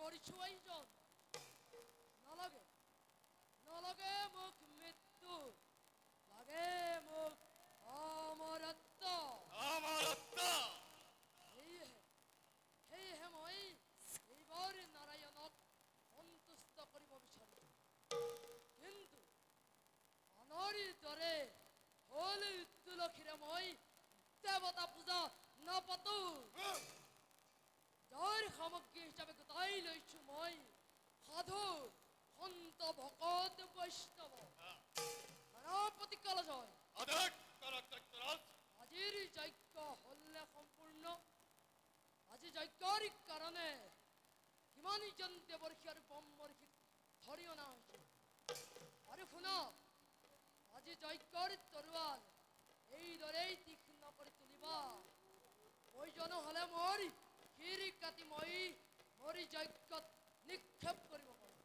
কৰিছো আয়োজন নালাগে নালাগে মোক মৃত্যু লাগে মোক অমৰত্ব সেয়েহে মই এইবাৰ নাৰায়ণক সন্তুষ্ট কৰিব বিচাৰিছো কিন্তু আনৰ দৰে হল তুলসীৰে মই দেৱতা পূজা নাপাতো যাৰ সামগ্ৰী হিচাপে গোটাই লৈছো মই সাধু সন্ত ভকত বৈষ্ণৱ সেনাপতি কালজয় আজিৰ যজ্ঞ হলনে সম্পূৰ্ণ আজি যজ্ঞৰ কাৰণে কিমানজন দেৱৰ্ষি আৰু ব্ৰহ্মৰ্ষিক ধৰি অনা হৈছে আৰু শুনা আজি যজ্ঞৰ তৰোৱাল এইদৰেই তীক্ষ্ণ কৰি তুলিবা প্ৰয়োজন হলে মোৰ শিৰ কাটি মই মৰি যজ্ঞত নিক্ষেপ কৰিব পাৰোঁ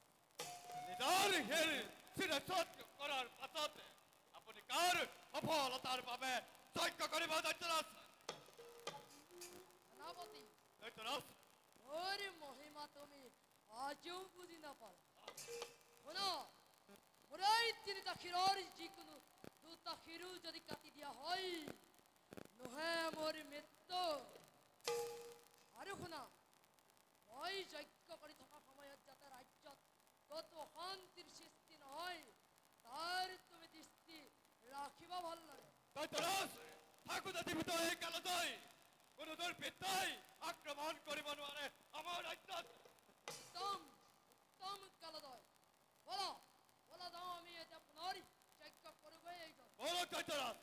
নিজৰ শিৰ শিৰচ্ছেদ কৰাৰ পাছতে আপুনি কাৰ সফলতাৰ বাবে যজ্ঞ কৰিব দৈত্যৰাজ সেনাপতি দৈত্যৰাজ মোৰ মহিমা তুমি আজিও বুজি নাপালা শুনা মোৰ এই তিনিটা শিৰৰ যিকোনো দুটা শিৰো যদি কাটি দিয়া হয় নহয় মোৰ মৃত্যু আৰু শুনা মই যজ্ঞ কৰি থকা সময়ত যাতে ৰাজ্যত কতো অশান্তিৰ সৃষ্টি নহয় তাৰ তুমি দৃষ্টি ৰাখিবা ভালদৰে দৈত্যৰাজ থাকোতে জীৱিত এই কালজয় কোনো দুৰ্বৃত্তই আক্ৰমণ কৰিব নোৱাৰে আমাৰ ৰাজ্যত উত্তম উত্তম কালদয় বলা বলা যাওঁ আমি এতিয়া পুনৰ যজ্ঞ কৰোগৈ এইজন বলো দৈত্যৰাজ